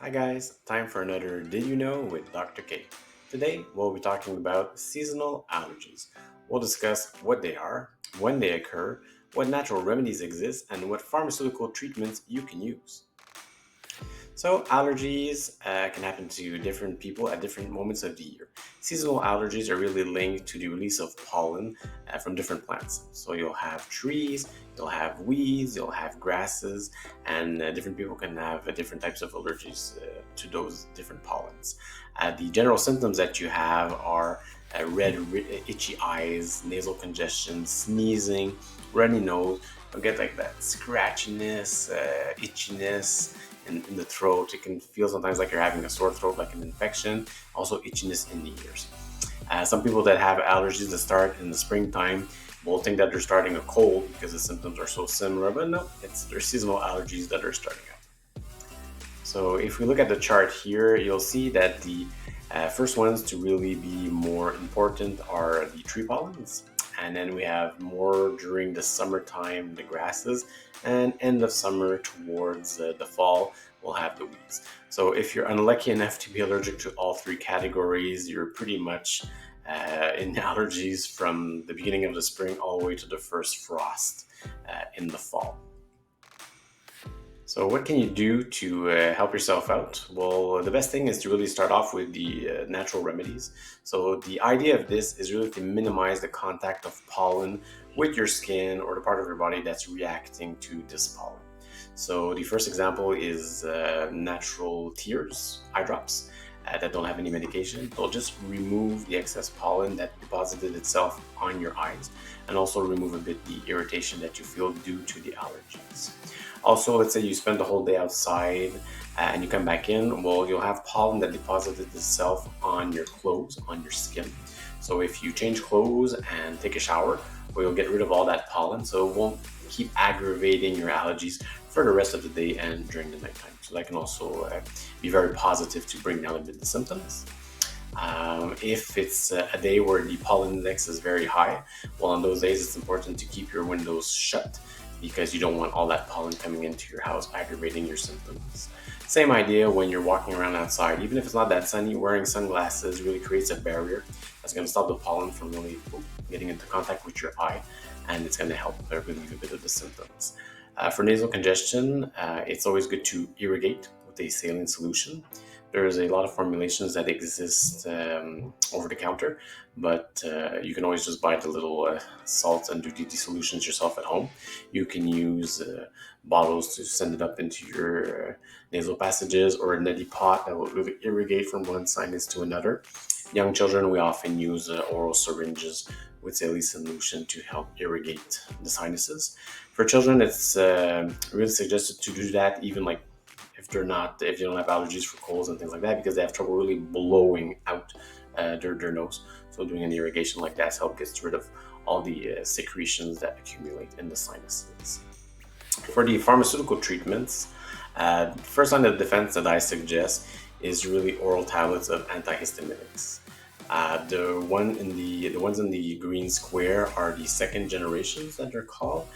Hi guys, time for another Did You Know with Dr. K. Today we'll be talking about seasonal allergies. We'll discuss what they are, when they occur, what natural remedies exist, and what pharmaceutical treatments you can use. So, allergies can happen to different people at different moments of the year. Seasonal allergies are really linked to the release of pollen from different plants. So, you'll have trees, you'll have weeds, you'll have grasses, and different people can have different types of allergies to those different pollens. The general symptoms that you have are itchy eyes, nasal congestion, sneezing, runny nose. You'll get like that scratchiness, itchiness in the throat. It can feel sometimes like you're having a sore throat, like an infection. Also, itchiness in the ears. Some people that have allergies that start in the springtime will think that they're starting a cold because the symptoms are so similar, but no, it's their seasonal allergies that are starting out. So if we look at the chart here, you'll see that the first ones to really be more important are the tree pollens. And then we have more during the summertime, the grasses, and end of summer towards the fall, we'll have the weeds. So if you're unlucky enough to be allergic to all three categories, you're pretty much in allergies from the beginning of the spring all the way to the first frost in the fall. So what can you do to help yourself out? Well, the best thing is to really start off with the natural remedies. So the idea of this is really to minimize the contact of pollen with your skin or the part of your body that's reacting to this pollen. So the first example is natural tears, eye drops that don't have any medication. They'll just remove the excess pollen that deposited itself on your eyes and also remove a bit the irritation that you feel due to the allergies. Also, let's say you spend the whole day outside and you come back in, well, you'll have pollen that deposited itself on your clothes, on your skin. So if you change clothes and take a shower, well, you'll get rid of all that pollen, so it won't keep aggravating your allergies for the rest of the day and during the nighttime. So that can also be very positive to bring down a bit the symptoms. If it's a day where the pollen index is very high, well, on those days it's important to keep your windows shut because you don't want all that pollen coming into your house aggravating your symptoms. Same idea when you're walking around outside. Even if it's not that sunny, wearing sunglasses really creates a barrier that's going to stop the pollen from really getting into contact with your eye, and it's going to help relieve a bit of the symptoms. For nasal congestion, it's always good to irrigate with a saline solution. There's a lot of formulations that exist over the counter, but you can always just buy the little salt and duty solutions yourself at home. You can use bottles to send it up into your nasal passages or a neti pot that will really irrigate from one sinus to another. Young children, we often use oral syringes with saline solution to help irrigate the sinuses. For children, it's really suggested to do that even like if they don't have allergies for colds and things like that, because they have trouble really blowing out their nose. So doing an irrigation like that helps get rid of all the secretions that accumulate in the sinuses. For the pharmaceutical treatments, first line of defense that I suggest is really oral tablets of antihistaminics. The ones in the green square are the second generations that they're called.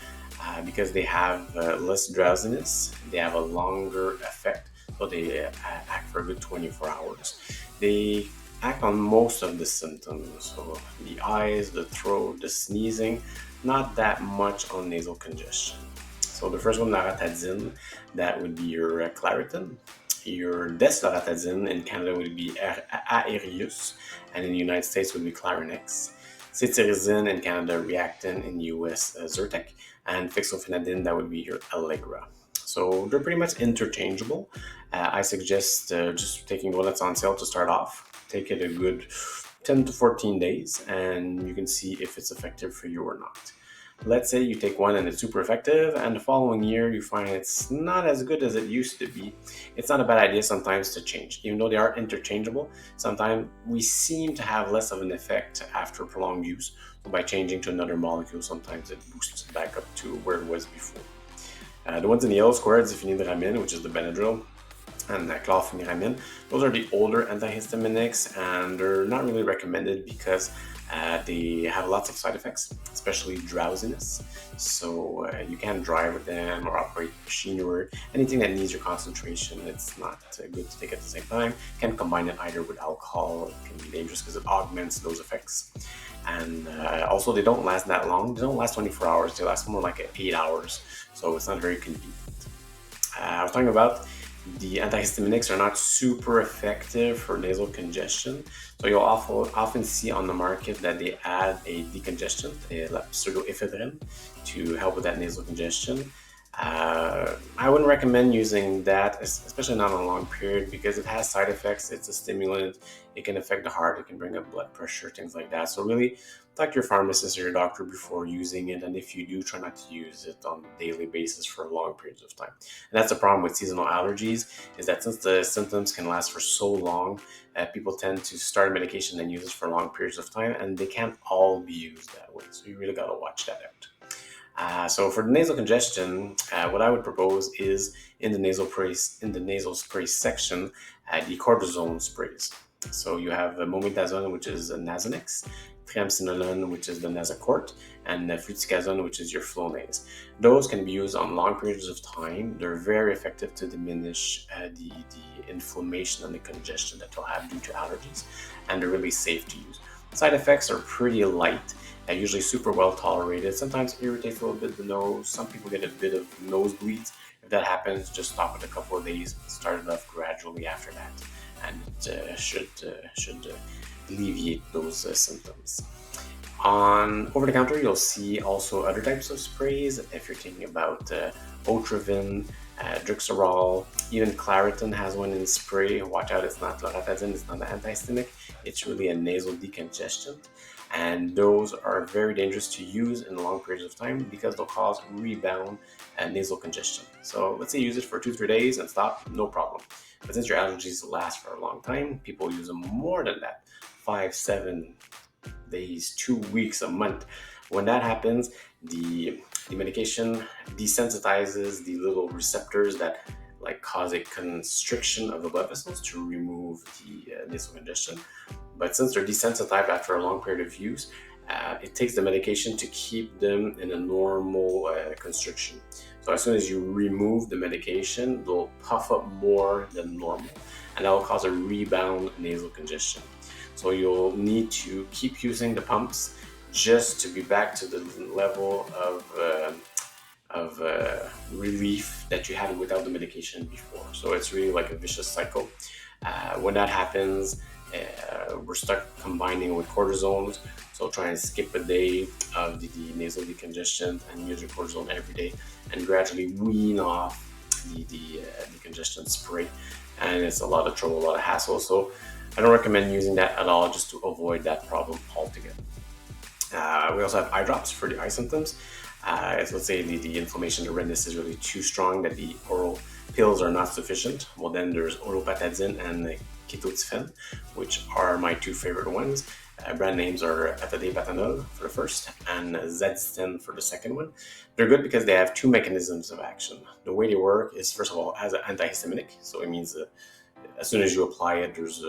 Because they have less drowsiness, they have a longer effect, so they act for a good 24 hours. They act on most of the symptoms, so the eyes, the throat, the sneezing, not that much on nasal congestion. So the first one, loratadine, that would be your Claritin. Your desloratadine in Canada would be Aerius, and in the United States would be Clarinex. Cetirizine in Canada, Reactin in the US, Zyrtec, and fexofenadine, that would be your Allegra. So they're pretty much interchangeable. I suggest just taking the one that's on sale to start off. Take it a good 10 to 14 days, and you can see if it's effective for you or not. Let's say you take one and it's super effective, and the following year you find it's not as good as it used to be. It's not a bad idea sometimes to change. Even though they are interchangeable, sometimes we seem to have less of an effect after prolonged use. So by changing to another molecule, sometimes it boosts back up to where it was before. The ones in the yellow squares, if you need the Ramin, which is the Benadryl, and chlorpheniramine. Those are the older antihistaminics, and they're not really recommended because they have lots of side effects, especially drowsiness. So you can't drive with them or operate machinery. Anything that needs your concentration, it's not good to take at the same time. Can't combine it either with alcohol. It can be dangerous because it augments those effects. And also, they don't last that long. They don't last 24 hours. They last more like 8 hours. So it's not very convenient. I was talking about the antihistaminics are not super effective for nasal congestion. So you'll often see on the market that they add a decongestant, like pseudoephedrine, to help with that nasal congestion. I wouldn't recommend using that, especially not on a long period, because it has side effects. It's a stimulant. It can affect the heart. It can bring up blood pressure, things like that. So really, talk to your pharmacist or your doctor before using it. And if you do, try not to use it on a daily basis for long periods of time. And that's the problem with seasonal allergies, is that since the symptoms can last for so long, people tend to start a medication and use it for long periods of time, and they can't all be used that way. So you really got to watch that out. So for the nasal congestion, what I would propose is in the nasal spray section, the cortisone sprays. So you have mometazone, which is a Nasonex, triamcinolone, which is the Nasacort, and fluticasone, which is your Flonase. Those can be used on long periods of time. They're very effective to diminish the inflammation and the congestion that you'll have due to allergies, and they're really safe to use. Side effects are pretty light, usually super well tolerated. Sometimes irritates a little bit the nose. Some people get a bit of nosebleeds. If that happens, just stop it a couple of days. Start it off gradually after that, and it should alleviate those symptoms. On over the counter, you'll see also other types of sprays. If you're thinking about Otrivin, Drixarol, even Claritin has one in spray. Watch out, it's not loratadine, it's not an antihistaminic. It's really a nasal decongestant. And those are very dangerous to use in long periods of time because they'll cause rebound and nasal congestion. So let's say you use it for 2-3 days and stop, no problem. But since your allergies last for a long time, people use them more than that, 5-7 days, 2 weeks, a month. When that happens, the medication desensitizes the little receptors that cause a constriction of the blood vessels to remove the nasal congestion. But since they're desensitized after a long period of use, it takes the medication to keep them in a normal constriction. So as soon as you remove the medication, they'll puff up more than normal, and that will cause a rebound nasal congestion. So you'll need to keep using the pumps just to be back to the level of relief that you had without the medication before. So it's really like a vicious cycle. When that happens, we're stuck combining with cortisones. So try and skip a day of the nasal decongestion and use your cortisone every day, and gradually wean off the decongestant spray. And it's a lot of trouble, a lot of hassle. So I don't recommend using that at all, just to avoid that problem altogether. We also have eye drops for the eye symptoms. If let's say the inflammation, the redness is really too strong that the oral pills are not sufficient, well then there's oropatadine and ketotifen, which are my two favorite ones. Brand names are Etadine for the first and Zetstin for the second one. They're good because they have two mechanisms of action. The way they work is, first of all, as an antihistaminic, so it means as soon as you apply it, there's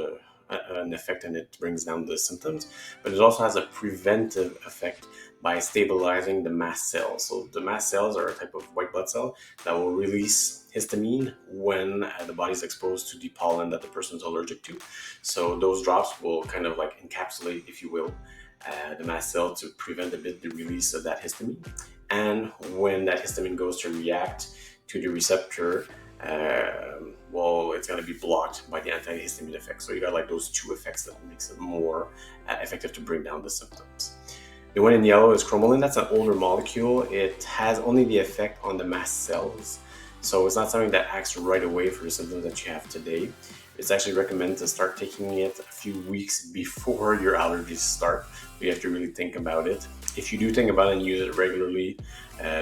an effect and it brings down the symptoms, but it also has a preventive effect by stabilizing the mast cells. So the mast cells are a type of white blood cell that will release histamine when the body's exposed to the pollen that the person's allergic to. So those drops will kind of encapsulate, if you will, the mast cell to prevent a bit the release of that histamine. And when that histamine goes to react to the receptor, it's going to be blocked by the antihistamine effect. So you got those two effects that makes it more effective to bring down the symptoms. The one in yellow is cromolyn. That's an older molecule. It has only the effect on the mast cells. So it's not something that acts right away for the symptoms that you have today. It's actually recommended to start taking it a few weeks before your allergies start. You have to really think about it. If you do think about it and use it regularly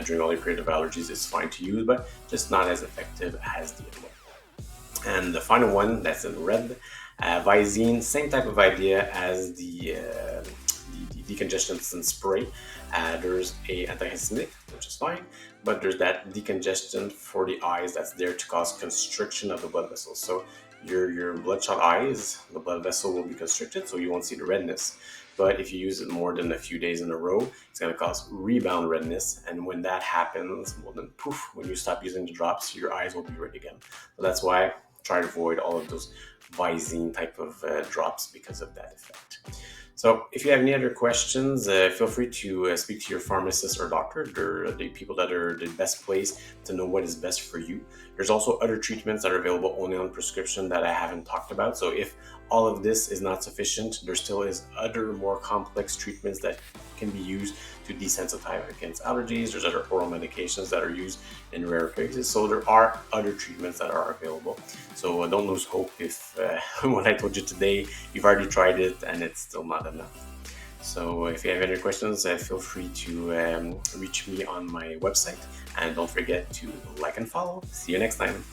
during all your period of allergies, it's fine to use, but just not as effective as the other one. And the final one, that's in red, Visine, same type of idea as the decongestants and spray. There's a antihistaminic, which is fine, but there's that decongestant for the eyes that's there to cause constriction of the blood vessels. So your bloodshot eyes, the blood vessel will be constricted, so you won't see the redness. But if you use it more than a few days in a row, it's going to cause rebound redness. And when that happens, well, then poof, when you stop using the drops, your eyes will be red again. So that's why try to avoid all of those Visine type of drops because of that effect. So if you have any other questions, feel free to speak to your pharmacist or doctor. They're the people that are the best place to know what is best for you. There's also other treatments that are available only on prescription that I haven't talked about. So if all of this is not sufficient, there still is other more complex treatments that can be used to desensitize against allergies. There's other oral medications that are used in rare cases. So there are other treatments that are available. So don't lose hope if what I told you today, you've already tried it and it's still not enough. So if you have any questions, feel free to reach me on my website. And don't forget to like and follow. See you next time.